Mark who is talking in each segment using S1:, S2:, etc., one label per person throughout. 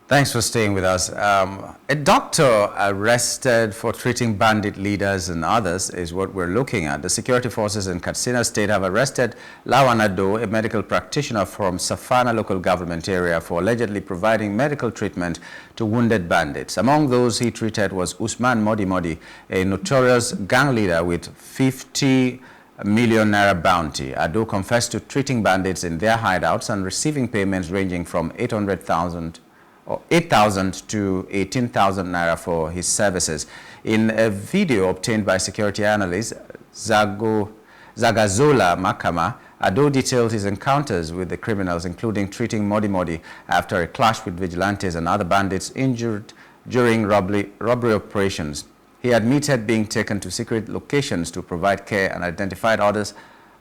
S1: Thanks for staying with us. A doctor arrested for treating bandit leaders and others is what we're looking at. The security forces in Katsina State have arrested Lawan Ado, a medical practitioner from Safana local government area, for allegedly providing medical treatment to wounded bandits. Among those he treated was Usman Modi Modi, a notorious gang leader with 50 million naira bounty. Ado confessed to treating bandits in their hideouts and receiving payments ranging from 8,000 to 18,000 naira for his services. In a video obtained by security analyst Zagazola Makama, Ado detailed his encounters with the criminals, including treating Modi Modi after a clash with vigilantes and other bandits injured during robbery operations. He admitted being taken to secret locations to provide care and identified other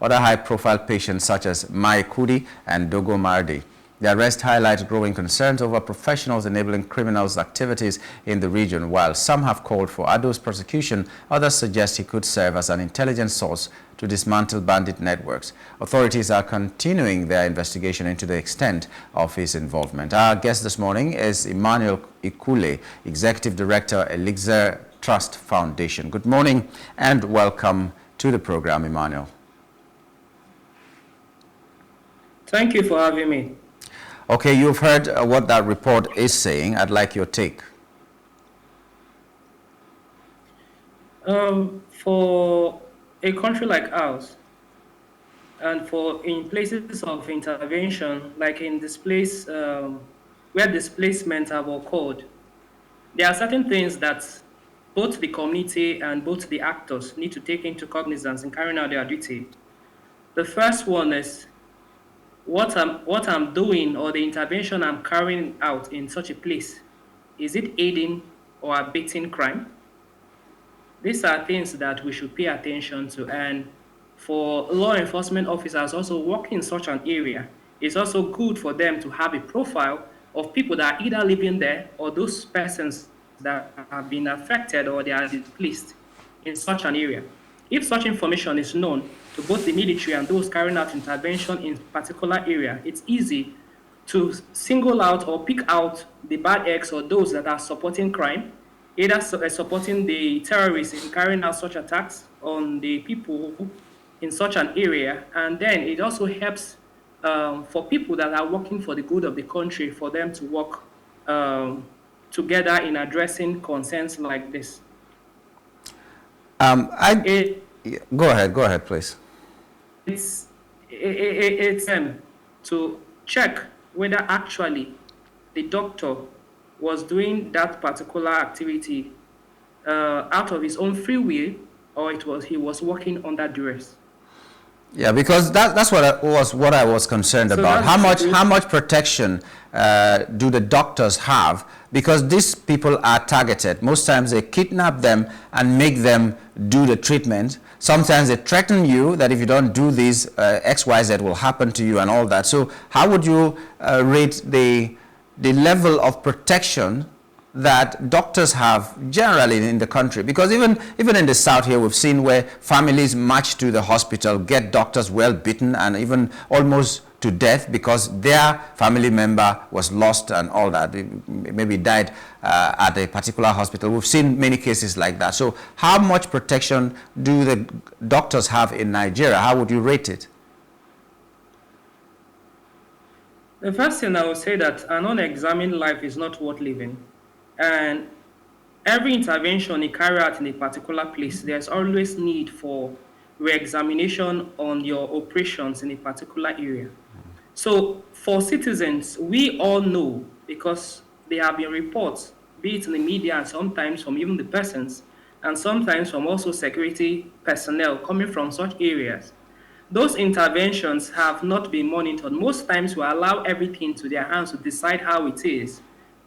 S1: high-profile patients such as Mai Kudi and Dogo Mardi. The arrest highlights growing concerns over professionals enabling criminals' activities in the region. While some have called for Ado's prosecution, others suggest he could serve as an intelligence source to dismantle bandit networks. Authorities are continuing their investigation into the extent of his involvement. Our guest this morning is Emmanuel Ikule, Executive Director, Elixir Trust Foundation. Good morning and welcome to the program, Emmanuel.
S2: Thank you for having me.
S1: Okay, you've heard what that report is saying. I'd like your take.
S2: For a country like ours, and in places of intervention, like in this place where displacement have occurred, there are certain things that both the community and both the actors need to take into cognizance in carrying out their duty. The first one is what I'm doing or the intervention I'm carrying out in such a place, is it aiding or abating crime? These are things that we should pay attention to. And for law enforcement officers also working in such an area, it's also good for them to have a profile of people that are either living there or those persons that have been affected or they are displaced in such an area. If such information is known to both the military and those carrying out intervention in particular area, it's easy to single out or pick out the bad eggs or those that are supporting crime, either supporting the terrorists in carrying out such attacks on the people in such an area. And then it also helps for people that are working for the good of the country, for them to work together in addressing concerns like this.
S1: Go ahead, please.
S2: It's to check whether actually the doctor was doing that particular activity out of his own free will, or he was working under duress.
S1: Yeah, because that's what I was concerned about. How much protection do the doctors have? Because these people are targeted. Most times they kidnap them and make them do the treatment. Sometimes they threaten you that if you don't do this, X, Y, Z will happen to you and all that. So how would you rate the level of protection that doctors have generally in the country? Because even in the south here, we've seen where families march to the hospital, get doctors well beaten and even almost to death because their family member was lost and all that, maybe died at a particular hospital. We've seen many cases like that. So how much protection do the doctors have in Nigeria? How would you rate it?
S2: The first thing I would say that an unexamined life is not worth living. And every intervention you carry out in a particular place, there's always need for re-examination on your operations in a particular area. So for citizens, we all know, because there have been reports, be it in the media and sometimes from even the persons, and sometimes from also security personnel coming from such areas. Those interventions have not been monitored. Most times we allow everything to their hands to decide how it is,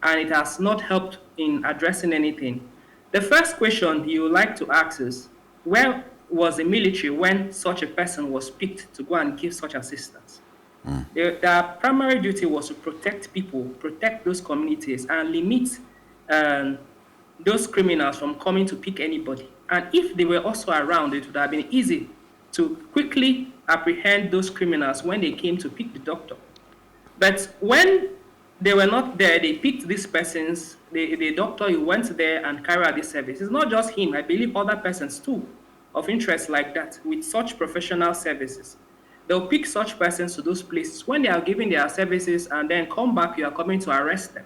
S2: and it has not helped in addressing anything. The first question you would like to ask is, where was the military when such a person was picked to go and give such assistance? Their primary duty was to protect people, protect those communities, and limit those criminals from coming to pick anybody. And if they were also around, it would have been easy to quickly apprehend those criminals when they came to pick the doctor. But when they were not there. They picked these persons. The doctor, he went there and carried out this service. It's not just him. I believe other persons too of interest like that with such professional services. They'll pick such persons to those places. When they are giving their services and then come back, you are coming to arrest them.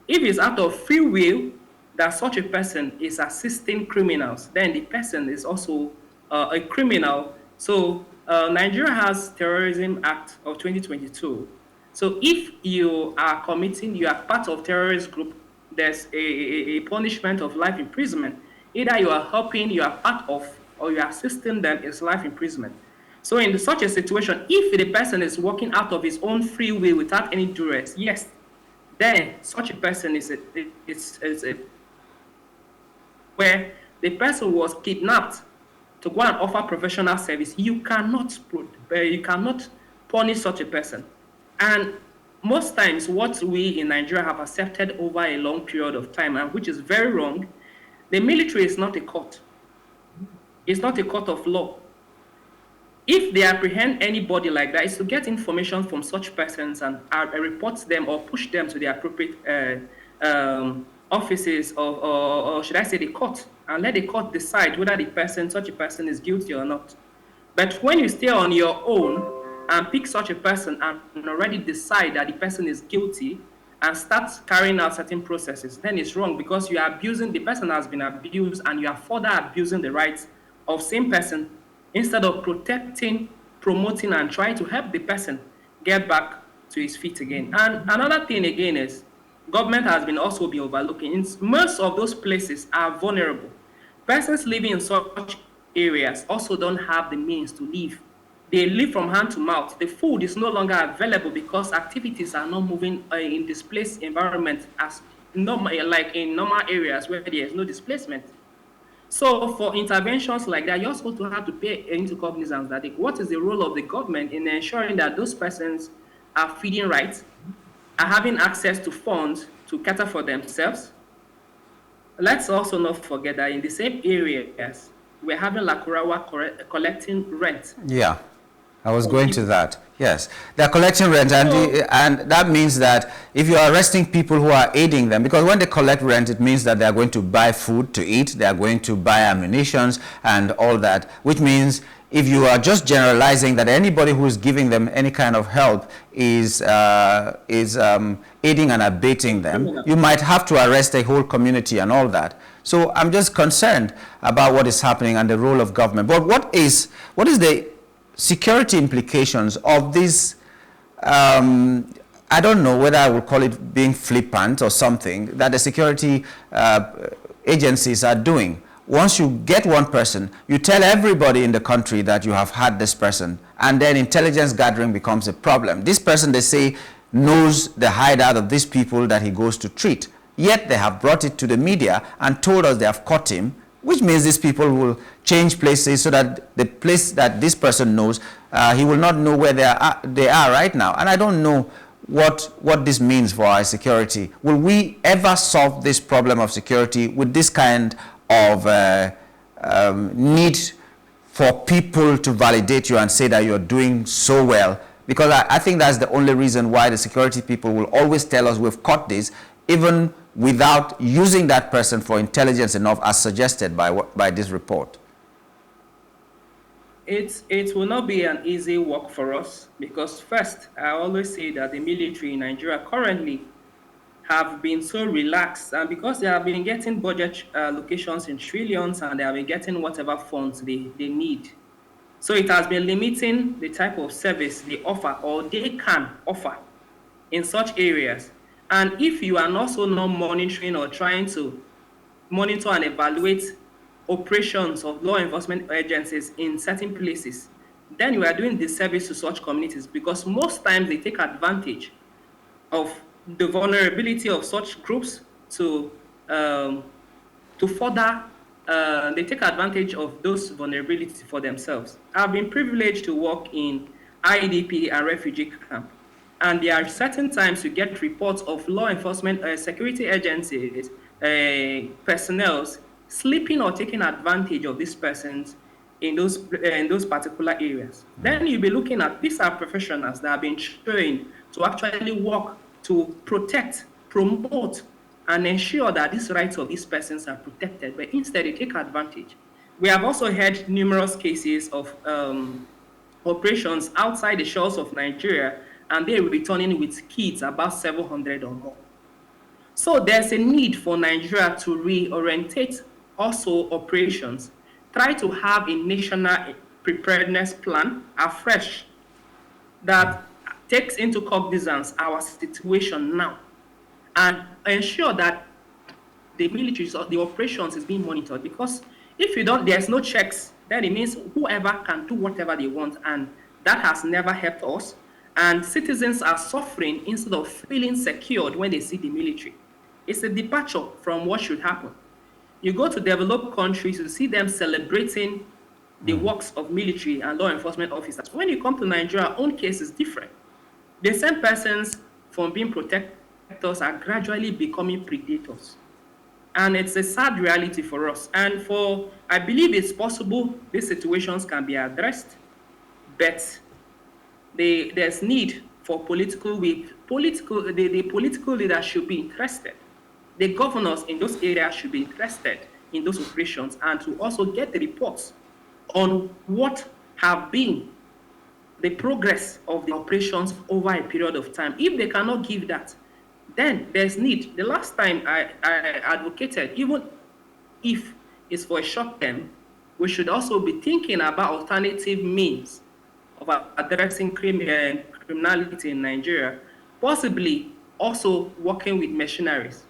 S2: If it's out of free will that such a person is assisting criminals, then the person is also a criminal. So Nigeria has Terrorism Act of 2022. So if you are committing, you are part of terrorist group, there's a punishment of life imprisonment. Either you are helping, you are part of, or you are assisting them, is life imprisonment. So in such a situation, if the person is working out of his own free will without any duress, yes, then such a person is where the person was kidnapped to go and offer professional service. You cannot punish such a person. And most times what we in Nigeria have accepted over a long period of time, and which is very wrong, the military is not a court. It's not a court of law. If they apprehend anybody like that, it's to get information from such persons and report them or push them to the appropriate offices or should I say the court, and let the court decide whether such a person is guilty or not. But when you stay on your own and pick such a person and already decide that the person is guilty and start carrying out certain processes, then it's wrong, because you are abusing, the person has been abused, and you are further abusing the rights of same person, instead of protecting, promoting, and trying to help the person get back to his feet again. And another thing again is, government has been also be overlooking. Most of those places are vulnerable. Persons living in such areas also don't have the means to live. They live from hand to mouth. The food is no longer available because activities are not moving in displaced environment as normal, like in normal areas where there is no displacement. So for interventions like that, you're also to have to pay into cognizance that what is the role of the government in ensuring that those persons are feeding right, are having access to funds to cater for themselves. Let's also not forget that in the same areas, we're having Lakurawa collecting rent.
S1: Yeah, I was going to that. Yes, they're collecting rent, and that means that if you are arresting people who are aiding them, because when they collect rent, it means that they are going to buy food to eat, they are going to buy ammunitions and all that, which means if you are just generalizing that anybody who is giving them any kind of help is aiding and abetting them, you might have to arrest a whole community and all that. So I'm just concerned about what is happening and the role of government. But what is the security implications of this? I don't know whether I would call it being flippant or something that the security agencies are doing. Once you get one person, you tell everybody in the country that you have had this person, and then intelligence gathering becomes a problem. This person, they say, knows the hideout of these people that he goes to treat. Yet they have brought it to the media and told us they have caught him, which means these people will change places so that the place that this person knows, he will not know where they are right now. And I don't know what this means for our security. Will we ever solve this problem of security with this kind of need for people to validate you and say that you're doing so well? Because I think that's the only reason why the security people will always tell us we've caught this, even without using that person for intelligence enough, as suggested by this report.
S2: It will not be an easy work for us, because first, I always say that the military in Nigeria currently have been so relaxed, and because they have been getting budget allocations in trillions, and they have been getting whatever funds they need. So it has been limiting the type of service they offer or they can offer in such areas. And if you are also not monitoring or trying to monitor and evaluate operations of law enforcement agencies in certain places, then you are doing disservice to such communities, because most times they take advantage of the vulnerability of such groups to further, they take advantage of those vulnerabilities for themselves. I've been privileged to work in IDP and refugee camp, and there are certain times you get reports of law enforcement security agencies, personnel sleeping or taking advantage of these persons in those particular areas. Then you'll be looking at, these are professionals that have been trained to actually work to protect, promote, and ensure that these rights of these persons are protected, but instead they take advantage. We have also had numerous cases of operations outside the shores of Nigeria, and they're returning with kids about 700 or more. So there's a need for Nigeria to reorientate also operations, try to have a national preparedness plan afresh that takes into cognizance our situation now and ensure that the military or the operations is being monitored. Because if you don't, there's no checks, then it means whoever can do whatever they want, and that has never helped us. And citizens are suffering instead of feeling secured when they see the military. It's a departure from what should happen. You go to developed countries, you see them celebrating the works of military and law enforcement officers. When you come to Nigeria, our own case is different. The same persons from being protectors are gradually becoming predators. And it's a sad reality for us. And I believe it's possible these situations can be addressed, but there's need for the political leaders should be interested. The governors in those areas should be interested in those operations and to also get the reports on what have been the progress of the operations over a period of time. If they cannot give that, then there's need. The last time I advocated, even if it's for a short term, we should also be thinking about alternative means of addressing criminality in Nigeria, possibly also working with mercenaries.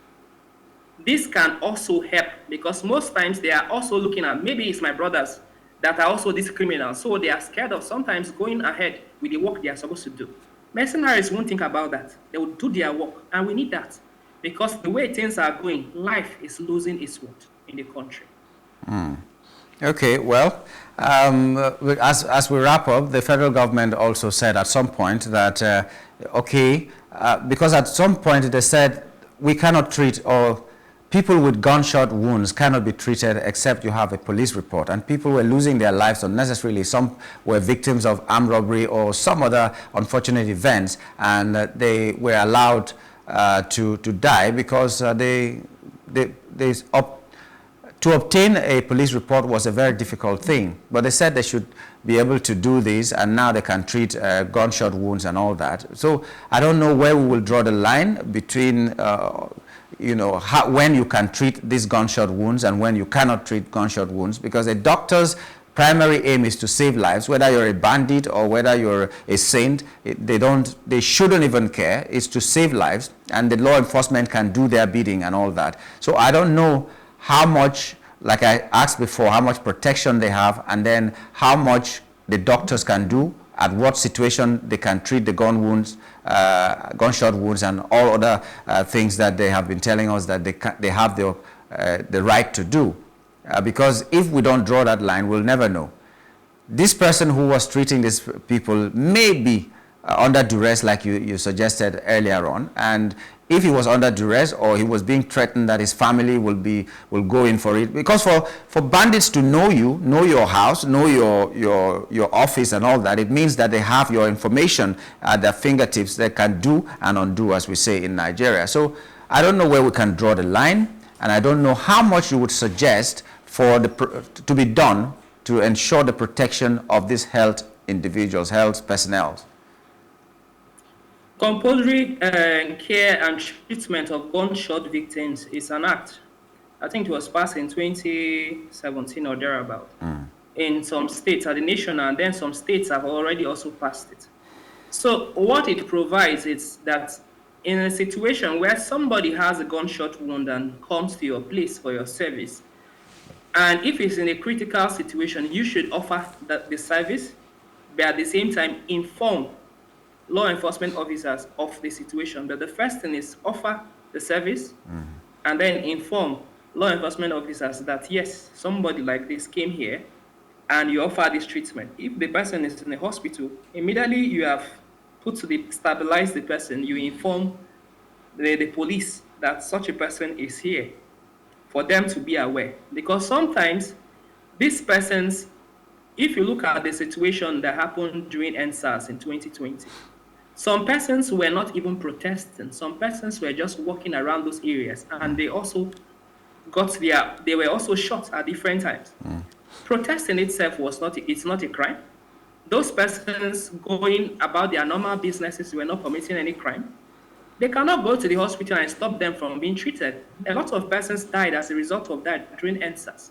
S2: This can also help because most times they are also looking at, maybe it's my brothers that are also these criminals, so they are scared of sometimes going ahead with the work they are supposed to do. Mercenaries won't think about that. They will do their work, and we need that because the way things are going, life is losing its worth in the country.
S1: Okay, well, as we wrap up, the federal government also said at some point that, because at some point they said we cannot treat or people with gunshot wounds cannot be treated except you have a police report. And people were losing their lives unnecessarily. Some were victims of armed robbery or some other unfortunate events, and they were allowed to die because to obtain a police report was a very difficult thing. But they said they should be able to do this, and now they can treat gunshot wounds and all that. So I don't know where we will draw the line between when you can treat these gunshot wounds and when you cannot treat gunshot wounds, because a doctor's primary aim is to save lives. Whether you're a bandit or whether you're a saint, they shouldn't even care. It's to save lives, and the law enforcement can do their bidding and all that. So I don't know how much, like I asked before, how much protection they have, and then how much the doctors can do, at what situation they can treat the gunshot wounds and all other things that they have been telling us that they have the right to do. Because if we don't draw that line, we'll never know. This person who was treating these people may be under duress, like you suggested earlier on, and if he was under duress or he was being threatened that his family will go in for it, because for bandits to know you, know your house, know your office and all that, it means that they have your information at their fingertips. They can do and undo, as we say in Nigeria. So I don't know where we can draw the line, and I don't know how much you would suggest to be done to ensure the protection of these health individuals, health personnel.
S2: Compulsory care and treatment of gunshot victims is an act. I think it was passed in 2017 or thereabout. In some states at the nation, and then some states have already also passed it. So what it provides is that in a situation where somebody has a gunshot wound and comes to your place for your service, and if it's in a critical situation, you should offer the service, but at the same time inform law enforcement officers of the situation. But the first thing is offer the service and then inform law enforcement officers that yes, somebody like this came here and you offer this treatment. If the person is in the hospital, immediately you have stabilize the person, you inform the police that such a person is here for them to be aware. Because sometimes these persons, if you look at the situation that happened during NSAS in 2020, Some persons were not even protesting. Some persons were just walking around those areas, and they also they were also shot at different times. Protesting itself it's not a crime. Those persons going about their normal businesses were not committing any crime. They cannot go to the hospital and stop them from being treated. A lot of persons died as a result of that during NSAS.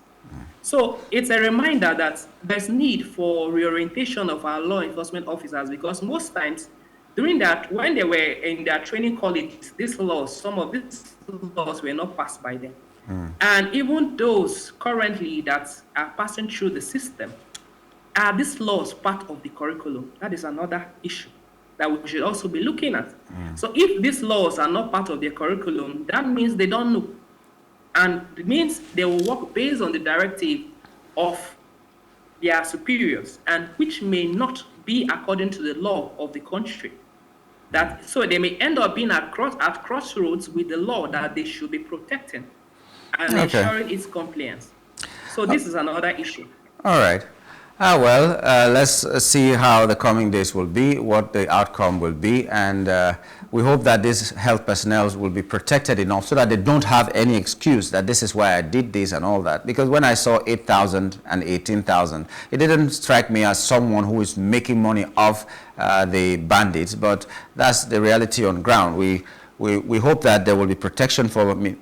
S2: So it's a reminder that there's need for reorientation of our law enforcement officers, because most times during that, when they were in their training colleges, some of these laws were not passed by them. And even those currently that are passing through the system, are these laws part of the curriculum? That is another issue that we should also be looking at. So if these laws are not part of their curriculum, that means they don't know. And it means they will work based on the directive of their superiors, and which may not be according to the law of the country. So they may end up being at crossroads with the law that they should be protecting and ensuring its compliance. So this is another issue.
S1: All right. Well, let's see how the coming days will be, what the outcome will be, and we hope that these health personnel will be protected enough so that they don't have any excuse that this is why I did this and all that. Because when I saw 8,000 and 18,000, it didn't strike me as someone who is making money off the bandits, but that's the reality on ground. We hope that there will be protection for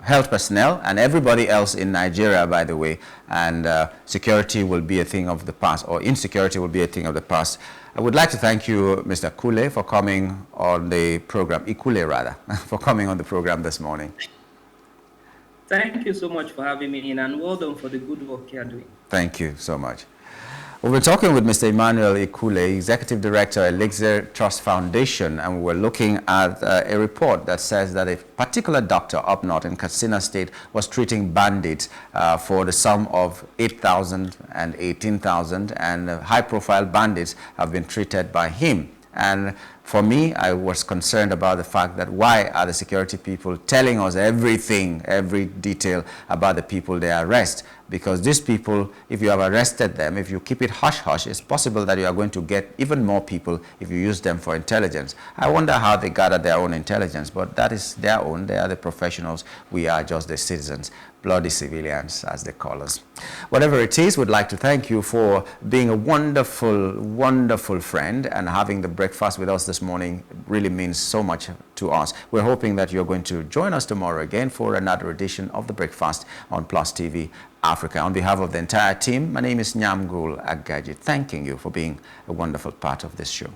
S1: health personnel and everybody else in Nigeria, by the way, and security will be a thing of the past, or insecurity will be a thing of the past. I would like to thank you, Mr. Ikule, for coming on the program, Ikule rather, for coming on the program this morning.
S2: Thank you so much for having me in, and well done for the good work you're doing.
S1: Thank you so much. We've been talking with Mr. Emmanuel Ikule, Executive Director, Elixir Trust Foundation, and we're looking at a report that says that a particular doctor up north in Katsina State was treating bandits for the sum of 8,000 and 18,000, and high-profile bandits have been treated by him. And for me, I was concerned about the fact that why are the security people telling us everything, every detail about the people they arrest? Because these people, if you have arrested them, if you keep it hush-hush, it's possible that you are going to get even more people if you use them for intelligence. I wonder how they gather their own intelligence, but that is their own. They are the professionals. We are just the citizens, bloody civilians, as they call us. Whatever it is, we'd like to thank you for being a wonderful, wonderful friend, and having the breakfast with us this morning really means so much to us. We're hoping that you're going to join us tomorrow again for another edition of The Breakfast on Plus TV Africa. On behalf of the entire team, my name is Nyamgul Agaji, thanking you for being a wonderful part of this show.